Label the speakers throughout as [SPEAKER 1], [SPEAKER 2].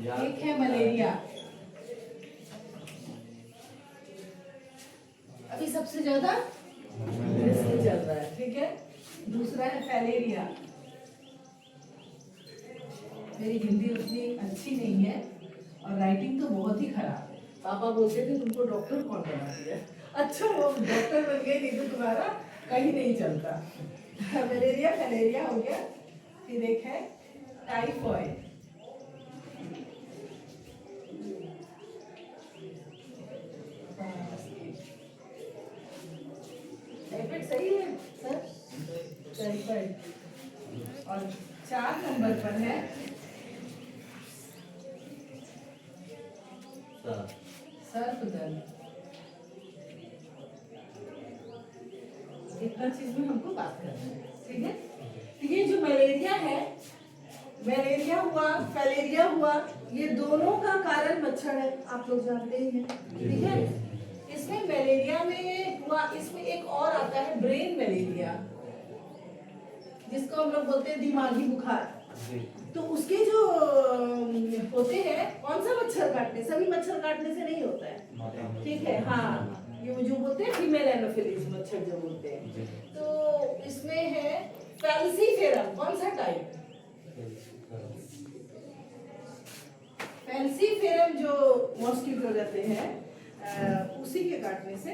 [SPEAKER 1] एक है मलेरिया, अभी सबसे ज्यादा इसमें चल रहा है, ठीक है। दूसरा है फैलेरिया, मेरी हिंदी उतनी अच्छी नहीं है और राइटिंग तो बहुत ही खराब है। पापा बोलते थे तुमको डॉक्टर कौन बना दिया। अच्छा वो डॉक्टर बन गए, नहीं तो तुम्हारा कहीं नहीं चलता। मलेरिया फैलेरिया हो गया। फिर एक है टाइफॉइड, टाइफाइड सही है सर, टाइफाइड। और 4 नंबर पर है सर्प दर्द। इतना चीज में हमको बात करना है, ठीक है। तो ये जो मलेरिया है, मलेरिया हुआ फैलेरिया हुआ, ये दोनों का कारण मच्छर है, आप लोग जानते ही हैं, ठीक है। इसमें मलेरिया में हुआ, इसमें एक और आता है ब्रेन मलेरिया, जिसको हम लोग बोलते हैं दिमागी बुखार। तो उसके जो होते हैं, कौन सा मच्छर काटने, सभी मच्छर काटने से नहीं होता है, ठीक है। हाँ, ये जो बोलते हैं फीमेल एनोफिलिस मच्छर जो बोलते हैं। तो इसमें है फैल्सीफेरम, कौन सा टाइप, फैल्सीफेरम जो मॉस्किटो रहते हैं, उसी के काटने से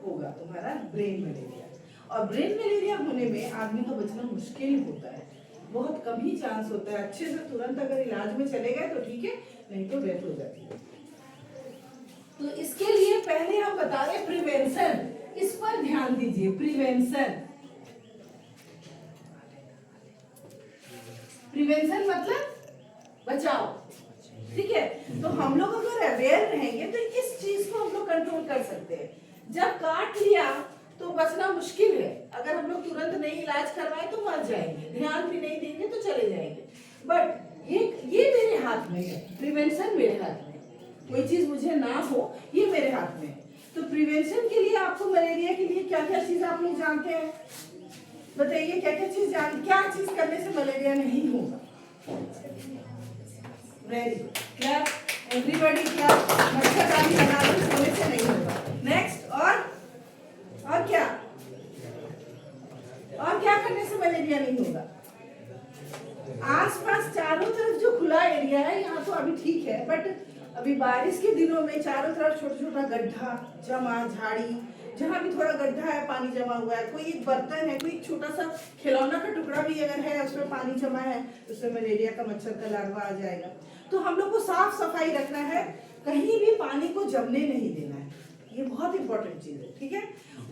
[SPEAKER 1] होगा तुम्हारा ब्रेन मलेरिया। और ब्रेन मलेरिया होने में आदमी का बचना मुश्किल होता है, बहुत कम ही चांस होता है। अच्छे से तुरंत अगर इलाज में चले गए तो ठीक है, नहीं तो डेथ हो जाती है। तो इसके लिए पहले हम बता रहे प्रिवेंशन, इस पर ध्यान दीजिए। प्रिवेंशन, प्रिवेंशन मतलब बचाव, ठीक है। तो हम लोग अगर अवेयर रहेंगे तो इस चीज को हम लोग कंट्रोल कर सकते हैं। जब काट लिया तो बचना मुश्किल है, अगर हम लोग तुरंत नहीं इलाज करवाएं तो मर जाएंगे, ध्यान भी नहीं देंगे तो चले जाएंगे। बट ये मेरे हाथ में है, प्रिवेंशन मेरे हाथ में, कोई चीज मुझे ना हो ये मेरे हाथ में है। तो प्रिवेंशन के लिए आपको मलेरिया के लिए क्या क्या चीज आप लोग जानते हैं, बताइए क्या क्या चीज क्या चीज करने से मलेरिया नहीं होगा। वेरी गुड, क्या एवरीबॉडी, क्या मच्छरदानी लगा के सोने से नहीं होगा। नेक्स्ट, और क्या, और क्या करने से मलेरिया नहीं होगा। आसपास चारों तरफ जो खुला एरिया है, यहाँ तो अभी ठीक है, बट अभी बारिश के दिनों में चारों तरफ छोटा छोटा गड्ढा जमा, झाड़ी, जहाँ भी थोड़ा गड्ढा है पानी जमा हुआ है, कोई एक बर्तन है, कोई छोटा सा खिलौना का टुकड़ा भी अगर है उसमें पानी जमा है, उसमें मलेरिया का मच्छर का लार्वा आ जाएगा। तो हम लोग को साफ सफाई रखना है, कहीं भी पानी को जमने नहीं देना है, ये बहुत इंपॉर्टेंट चीज है, ठीक है।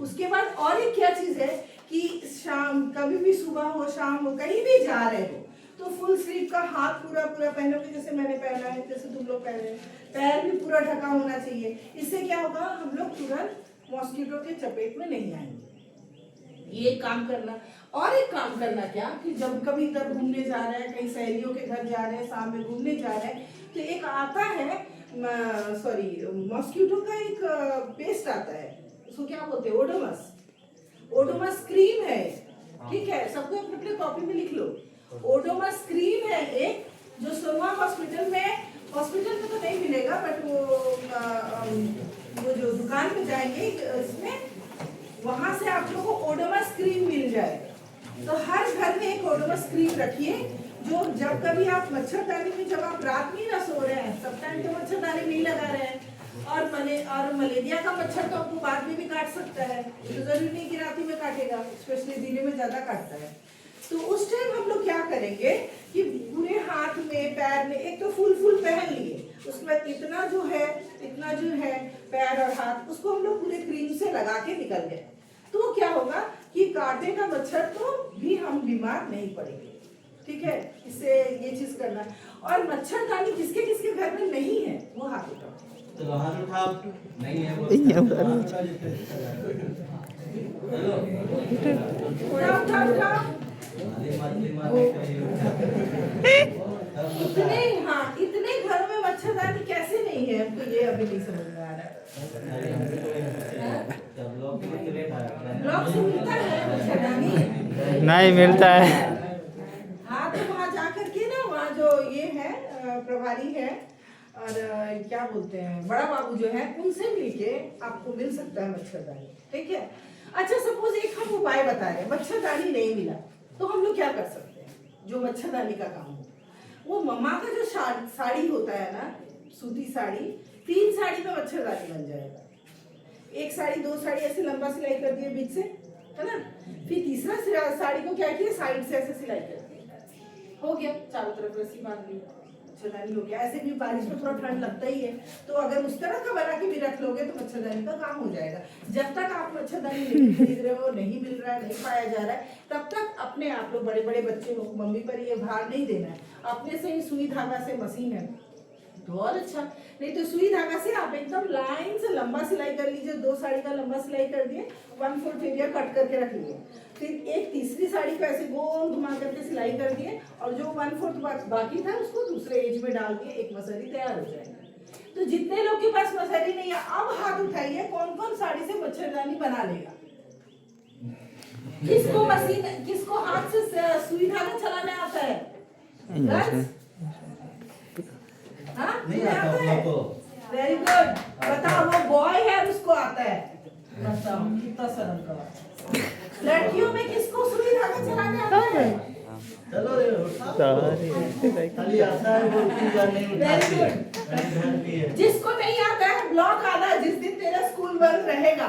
[SPEAKER 1] उसके बाद और एक क्या चीज है कि शाम, कभी भी सुबह हो शाम हो, कहीं भी जा रहे हो तो फुल स्लीव का हाथ पूरा पूरा पहनोगे, जैसे मैंने पहना है, जैसे तुम लोग पहन रहे हैं, पैर भी पूरा ढका होना चाहिए। इससे क्या होगा, हम लोग तुरंत मॉस्किटो के चपेट में नहीं आएंगे। ये काम करना। और एक काम करना क्या कि जब कभी इधर घूमने जा रहे हैं, कहीं सहेलियों के घर जा रहे हैं, शाम में घूमने जा रहे हैं, तो एक आता है मॉस्किटो का एक पेस्ट आता है, उसको क्या बोलते हैं, ओडोमस, ओडोमस क्रीम है, ठीक है। सबको अपने अपने कॉपी में लिख लो। ओडोमस क्रीम है एक, जो सोमा हॉस्पिटल में तो नहीं मिलेगा, बट वो जो दुकान पे जाएंगे इसमें, वहां से आप लोगों को ओडोमस क्रीम मिल जाएगा। तो हर घर में एक ओडोमस क्रीम रखिए, जो जब कभी आप मच्छरदानी में, जब आप रात में ना सो रहे हैं, सब टाइम तो मच्छरदानी नहीं लगा रहे हैं, और मलेरिया का मच्छर तो आपको बाद में भी काट सकता है, तो जरूरी नहीं कि रात में काटेगा, स्पेशली दिने में ज्यादा काटता है। तो उस टाइम हम लोग क्या करेंगे कि पूरे हाथ में, पैर में, एक तो फुल पहन लिए, उसके बाद इतना जो है पैर और हाथ, उसको हम लोग पूरे क्रीम से लगा के निकल गए। तो क्या होगा कि काटेगा मच्छर तो भी हम बीमार नहीं पड़ेंगे, ठीक है। इससे ये चीज करना। और मच्छरदानी किसके किसके घर में नहीं है वो हाथ उठाओ,
[SPEAKER 2] तो हाथ उठाओ, नहीं है वो,
[SPEAKER 1] उठाओ। इतने घरों में मच्छरदानी कैसे नहीं है, हमको ये अभी नहीं समझ में आ रहा है। ब्लॉक से मिलता है मच्छरदानी?
[SPEAKER 3] नहीं मिलता है।
[SPEAKER 1] हाँ, तो वहाँ जाकर के ना, वहाँ जो ये है प्रभारी है और क्या बोलते हैं बड़ा बाबू जो है उनसे मिलके आपको मिल सकता है मच्छरदानी, ठीक है। अच्छा सपोज एक हम उपाय बता रहे हैं, मच्छरदानी नहीं मिला तो हम लोग क्या कर सकते हैं, जो मच्छरदानी का काम हो, वो मम्मा का जो साड़ी होता है ना, सूती साड़ी, 3 साड़ी में मच्छरदानी बन जाएगा। एक साड़ी 2 साड़ी ऐसे लंबा सिलाई कर दिए बीच से, है ना, फिर तीसरा साड़ी को क्या किया, साइड से ऐसे सिलाई कर दिया, हो गया, चारों तरफ रस्सी बांध ली, मच्छरदानी हो गया। ऐसे भी बारिश में थोड़ा ठंड लगता ही है, तो अगर उस तरह का बना के भी रख लोगे तो मच्छरदानी का काम हो जाएगा। जब तक आप मच्छरदानी नहीं खरीद रहे हो, नहीं मिल रहा है, नहीं पाया जा रहा है, तब तक अपने आप लोग बड़े बड़े बच्चे हो, मम्मी पर ये भार नहीं देना है, अपने से ही सुई धागा से मशीन है तो और अच्छा, नहीं तो सुई धागा से आप एकदम लाइन से लंबा सिलाई कर लीजिए। 2 साड़ी का लंबा सिलाई कर दिए, 1/4 एरिया कट करके रख लिए, फिर एक तीसरी साड़ी को ऐसे गोल घुमा करके सिलाई कर दिए और जो 1/4 बाकी था उसको दूसरे एज में डाल दिए, एक मसरी तैयार हो जाएगी। तो जितने लोग के पास मसरी नहीं है अब हाथ उठाइए, कौन कौन साड़ी से मच्छरदानी बना लेगा। किसको मशीन, किसको हाथ से सुई धागा चलाने आता है?
[SPEAKER 2] नहीं आता को।
[SPEAKER 1] वेरी गुड, बताओ वो बॉय है उसको आता है, बताओ कितना सरल का। लड़कियों में किसको सुई धागा चलाने आता है?
[SPEAKER 2] चलो खाली आता है वो चीज़ नहीं उठाती है।
[SPEAKER 1] जिसको नहीं आता है ब्लॉक आना, जिस दिन तेरा स्कूल बंद रहेगा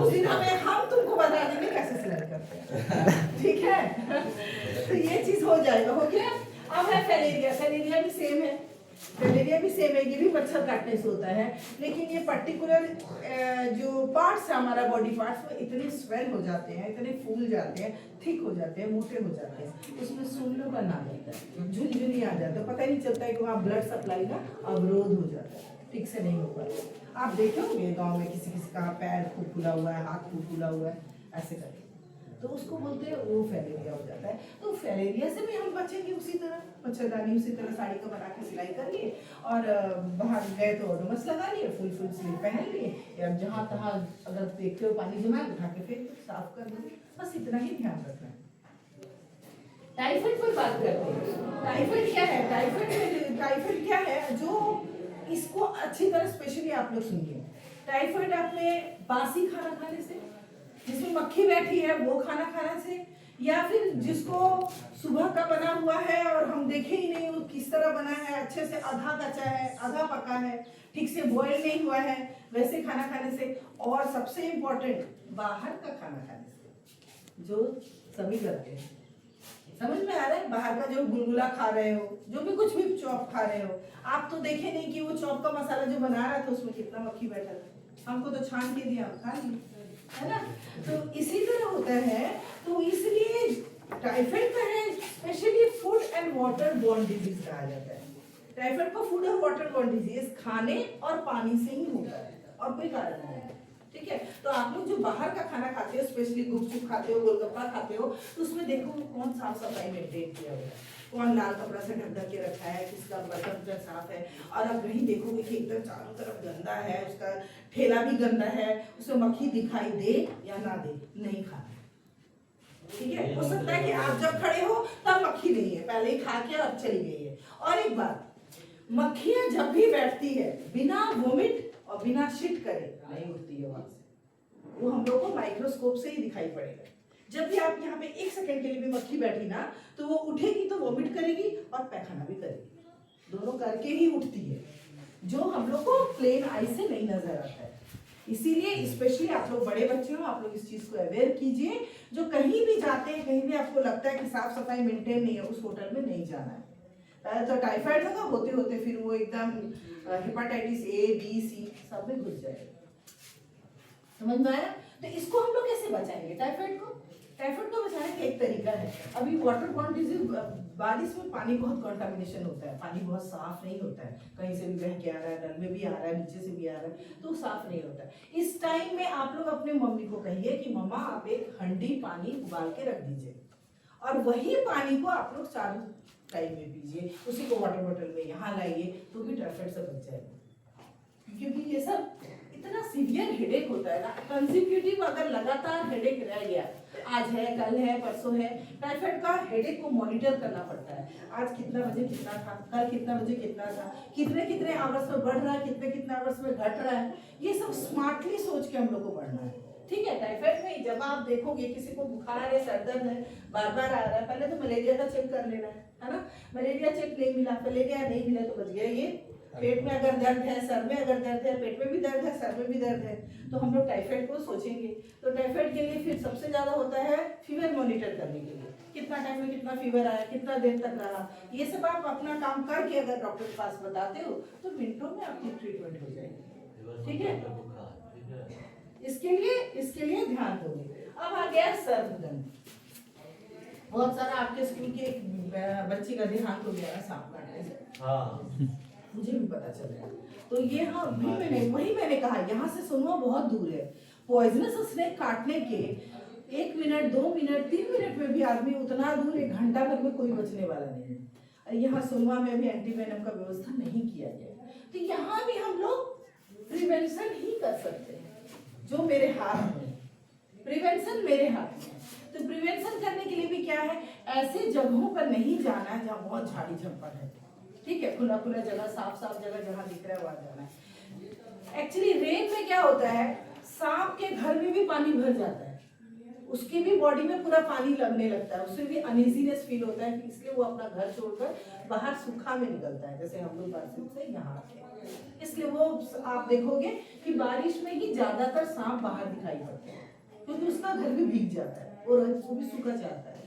[SPEAKER 1] उस दिन हम तुमको बता देंगे कैसे सिलाई करते हैं, ठीक है। तो ये चीज हो जाएगा, हो गया। अब है फैलेरिया, फैलेरिया भी सेम है, फैलेरिया भी सेम है, ये भी मच्छर काटने से होता है, लेकिन ये पर्टिकुलर जो पार्ट्स है हमारा बॉडी पार्ट्स वो इतने स्वेल हो जाते हैं, इतने फूल जाते हैं, थिक हो जाते हैं, मोटे हो जाते हैं, उसमें सुनने का ना जाता है, झुनझुनी आ जाता है, पता ही नहीं चलता है कि वहाँ ब्लड सप्लाई का अवरोध हो जाता है, ठीक से नहीं हो पाता। आप देखे होंगे गाँव में किसी किसी का पैर खूब फूला हुआ है, हाथ खूब फूला हुआ है, ऐसे करके, तो उसको बोलते हैं वो फैलेरिया हो जाता है। तो फैलेरिया से भी हम बचेंगे उसी तरह, मच्छरदानी उसी तरह साड़ी का बना के सिलाई कर लिए और बाहर गए तो ओडोमस लगा लिए, फुल स्लीव पहन लिए, या जहाँ तहाँ अगर देखते हो पानी जमा उठा के फिर साफ कर दो, बस इतना ही ध्यान रखना है। टाइफाइड पर बात करते हैं। टाइफाइड क्या है? टाइफाइड क्या है जो इसको अच्छी तरह स्पेशली आप लोग सुनिए। टाइफाइड आपने बासी खाना खाने से, जिसमें मक्खी बैठी है वो खाना खाने से, या फिर जिसको सुबह का बना हुआ है और हम देखे ही नहीं वो किस तरह बना है, अच्छे से आधा कच्चा है आधा पका है, ठीक से बॉयल नहीं हुआ है, वैसे खाना खाने से, और सबसे इम्पोर्टेंट बाहर का खाना खाने से, जो सभी करते हैं। समझ में आ रहा है? बाहर का जो गुलगुला खा रहे हो, जो भी कुछ भी चॉप खा रहे हो, आप तो देखे नहीं कि वो चॉप का मसाला जो बना रहा था उसमें कितना मक्खी बैठा था, हमको तो छान के दिया, हम खा लिए, है ना। तो इसी तरह होता है, तो इसलिए टाइफाइड का है specially food and water borne disease कहा जाता है। टाइफाइड को फूड और वाटर बॉर्न डिजीज खाने और पानी से ही होता है और कोई कारण नहीं है, ठीक है। तो आप लोग जो बाहर का खाना खाते हो, स्पेशली गुपचुप खाते हो, गोलगप्पा खाते हो, तो उसमें देखो कौन साफ सफाई मेंटेन किया हुआ है, कौन लाल कपड़ा से ढक ढक के रखा है, किसका बर्तन साफ है, और अब कहीं देखोगे कि एकदम चारों तरफ गंदा है, उसका ठेला भी गंदा है, उसमें मक्खी दिखाई दे या ना दे, नहीं खाना, ठीक है। हो सकता है कि आप जब खड़े हो तब मक्खी नहीं है, पहले ही खा के और चली गई है। और एक बात, मक्खियां जब भी बैठती है बिना वोमिट और बिना शिट करे नहीं उठती है वहां से, वो हम लोग को माइक्रोस्कोप से ही दिखाई पड़ेगा। जब भी आप यहाँ पे 1 सेकंड के लिए भी मक्खी बैठी ना, तो वो उठेगी तो वोमिट करेगी और पैखाना भी करेगी, दोनों करके ही उठती है, जो हम लोग को प्लेन आई से नहीं नजर आता है। इसीलिए स्पेशली आप लोग बड़े बच्चे हो, आप लोग इस चीज को अवेयर कीजिए। जो कहीं भी जाते हैं, कहीं भी आपको लगता है कि साफ सफाई मेंटेन नहीं है, उस होटल में नहीं जाना है। तो टाइफाइड होगा, होते होते फिर वो एकदम हेपेटाइटिस A, B, C सब में घुस जाएगा। समझ में आया? तो इसको हम लोग कैसे बचाएंगे टाइफाइड को? टाइफाइड को बचाने का एक तरीका है, अभी वाटर बॉर्न डिजीज, बारिश में पानी बहुत कंटामिनेशन होता है, पानी बहुत साफ नहीं होता है, कहीं से भी बह के आ रहा है, नल में भी आ रहा है, नीचे से भी आ रहा है, तो साफ नहीं होता है। इस टाइम में आप लोग अपने मम्मी को कहिए कि मम्मा आप एक हंडी पानी उबाल के रख दीजिए, और वही पानी को आप लोग चारों टाइम में पीजिए, उसी को वाटर बॉटल में यहाँ लाइए, तो भी टाइफाइड से बच जाएगा। क्योंकि ये सब इतना सीवियर हेडेक होता है ना, कंसेक्यूटिव अगर लगातार हेडेक रह गया, आज है कल है परसों है, टाइफाइड का हेडेक को मॉनिटर करना पड़ता है। आज कितना बजे कितना था, कल कितना बजे कितना था, कितने कितने आवर्स में बढ़ रहा है, कितने कितने आवर्स में घट रहा है, ये सब स्मार्टली सोच के हम लोग को बढ़ना है। ठीक है, टाइफाइड में जब आप देखोगे किसी को बुखार है, सर दर्द है, बार बार आ रहा है, पहले तो मलेरिया का चेक कर लेना है ना। मलेरिया चेक नहीं मिला, मलेरिया नहीं मिला तो बच गया ये। पेट में अगर दर्द है, सर में अगर दर्द है, पेट में भी दर्द है, सर में भी दर्द है, तो हम लोग टाइफाइड को सोचेंगे। तो टाइफाइड के लिए फिर सबसे ज्यादा होता है फीवर मॉनिटर करने के लिए, कितना टाइम में कितना फीवर आया, कितना देर तक रहा, ये सब आप अपना काम करके अगर डॉक्टर के पास बताते हो तो मिनटों में आपकी ट्रीटमेंट हो जाएगी। ठीक है, इसके लिए ध्यान दोगे। अब आ गया सर्वदन। बहुत सारा आपके स्कूल के एक बच्ची का देहांत हो गया सांप काटने से।
[SPEAKER 2] हाँ,
[SPEAKER 1] मुझे भी पता चल रहा है। तो ये हाँ मैंने कहा यहाँ से सुनवा बहुत दूर है। पॉइजनस स्नेक काटने के 1 मिनट 2 मिनट 3 मिनट में भी आदमी उतना दूर 1 घंटा भर में कोई बचने वाला नहीं है। यहाँ सुनवा में भी एंटीवेनम का व्यवस्था नहीं किया गया, तो यहाँ भी हम लोग प्रिवेंशन ही कर सकते हैं, जो मेरे हाथ में, प्रिवेंशन मेरे हाथ में। तो प्रिवेंशन करने के लिए भी क्या है, ऐसे जगहों पर नहीं जाना जहाँ बहुत झाड़ी झंपड़ है। ठीक है, खुला खुला जगह, साफ साफ जगह जहाँ दिख रहा है वहां जाना है। एक्चुअली रेन में क्या होता है, सांप के घर में भी पानी भर जाता है, उसकी भी बॉडी में पूरा पानी लगने लगता है, उससे भी अनइजीनेस फील होता है, इसलिए वो अपना घर छोड़कर बाहर सूखा में निकलता है, जैसे हम लोग बारिश से यहाँ आते हैं। इसलिए वो आप देखोगे कि बारिश में ही ज्यादातर सांप बाहर दिखाई पड़ते हैं, क्योंकि उसका घर भी भीग जाता है और वो भी सूखा जाता है।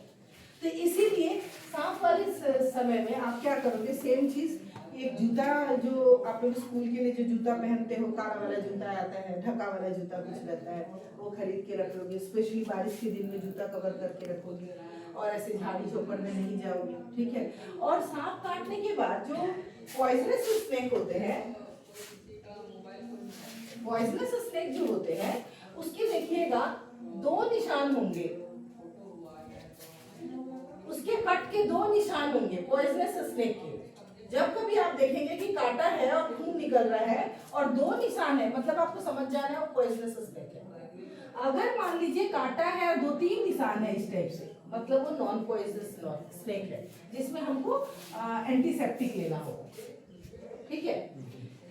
[SPEAKER 1] तो इसीलिए सांप वाले समय में आप क्या करोगे, सेम चीज, एक जूता जो आप लोग स्कूल के लिए जो जूता पहनते हो, काला वाला जूता आता है, ढका वाला जूता कुछ रहता है, वो खरीद के रख लोगे। स्पेशली बारिश के दिन में जूता कवर करके रखोगे और ऐसे झाड़ी झोपड़ में नहीं जाओगे। ठीक है, और सांप काटने के बाद जो पॉइजनस स्नेक होते हैं, पॉइजनस स्नेक जो होते हैं उसके देखिएगा 2 निशान होंगे, उसके कट के 2 निशान होंगे पॉइजनस स्नेक के। जब कभी आप देखेंगे कि काटा है और खून निकल रहा है और 2 निशान है, मतलब आपको समझ जाना है वो पॉइजनस स्नेक है। अगर मान लीजिए काटा है और 2-3 निशान है इस टाइप से, मतलब वो नॉन पॉइजनस स्नेक है, जिसमें हमको एंटीसेप्टिक लेना होगा। ठीक है,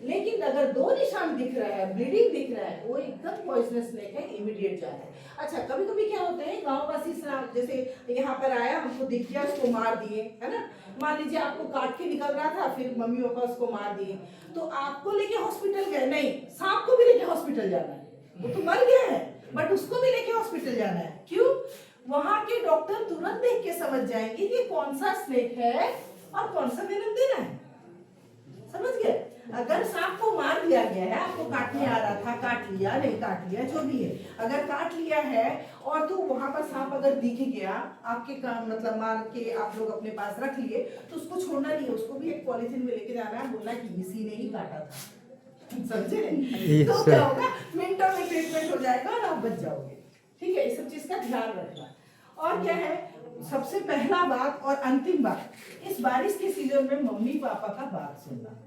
[SPEAKER 1] लेकिन अगर 2 निशान दिख रहा है, ब्लीडिंग दिख रहा है, वो एकदम पॉइजनस स्नेक है, इमीडिएट जाना है। अच्छा, कभी कभी क्या होते हैं गांववासी जैसे यहाँ पर आया, हमको दिख गया, उसको मार दिए, है ना। मान लीजिए आपको काट के निकल रहा था, फिर मम्मी पापा उसको मार दिए, तो आपको लेके हॉस्पिटल गए, नहीं, सांप को भी लेके हॉस्पिटल जाना है, वो तो मर गया है बट उसको भी लेके हॉस्पिटल जाना है। क्यों? वहां के डॉक्टर तुरंत देख के समझ जाएंगे कि कौन सा स्नेक है और कौन सा वेनम देना है। समझ गए? अगर सांप को मार दिया गया है, आपको काटने आ रहा था, काट लिया, नहीं काट लिया, जो भी है, अगर काट लिया है और तो वहां पर सांप अगर दिख गया, आपके मतलब मार के आप लोग अपने पास रख लिए, तो उसको छोड़ना नहीं है, उसको भी एक पॉलिथीन में लेके जाना है, बोलना कि इसी ने ही काटा था। समझे? तो क्या होगा, मिनटों में ट्रीटमेंट हो जाएगा और आप बच जाओगे। ठीक है, इस सब चीज का ध्यान रखना। और क्या है, सबसे पहला बात और अंतिम बात, इस बारिश के सीजन में मम्मी पापा का बात सुनना।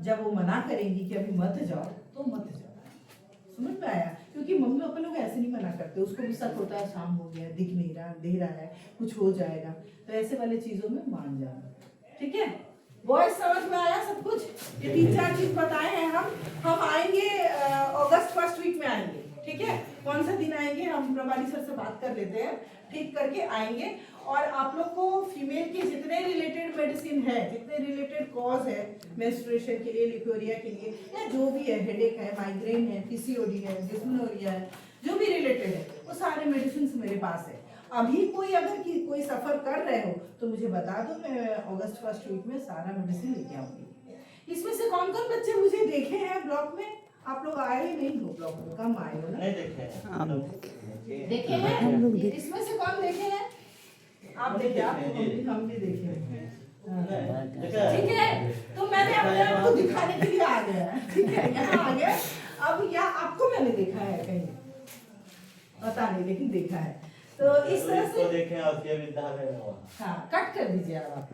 [SPEAKER 1] जब वो मना करेंगी कि अभी मत जाओ, तो मत जाओ। समझ में आया? क्योंकि मम्मी पापा लोग ऐसे नहीं मना करते, उसको भी शक होता है, शाम हो गया, दिख नहीं रहा, दे रहा है, कुछ हो जाएगा, तो ऐसे वाले चीजों में मान जाना। ठीक है, बॉयज समझ में आया सब कुछ? ये 3-4 चीज बताए हैं हम आएंगे अगस्त फर्स्ट वीक में आएंगे। ठीक है, कौन सा दिन आएंगे हम प्रभारी सर से बात कर लेते हैं, ठीक करके आएंगे। और आप लोग को फीमेल के जितने रिलेटेड मेडिसिन है, जितने रिलेटेड कॉज है मेंस्ट्रुएशन के लिए, लिकोरिया के लिए, या जो भी है, हेडेक है, माइग्रेन है, पीसीओडी है, डिस्मेनोरिया है, जो भी रिलेटेड है, वो सारे मेडिसिन मेरे पास है। अभी कोई अगर कोई सफर कर रहे हो तो मुझे बता दो, मैं अगस्त फर्स्ट वीक में सारा मेडिसिन लेके आऊंगी। इसमें से कौन कौन बच्चे मुझे देखे हैं ब्लॉग में? आप लोग आए ही नहीं हो ब्लॉग में, कम आए हो ना?
[SPEAKER 2] नहीं देखे हैं,
[SPEAKER 1] देखे हैं? इसमें से कौन देखे हैं? आप देखे? हम भी देखे हैं। ठीक है, तो मैंने अपने आप को दिखाने के लिए आ गया। ठीक है, यहाँ आ गया। अब या आपको मैंने देखा है कहीं, पता नहीं, लेकिन देखा है। तो इस तरह से
[SPEAKER 2] देखें, और हाँ,
[SPEAKER 1] कट कर दीजिए आप।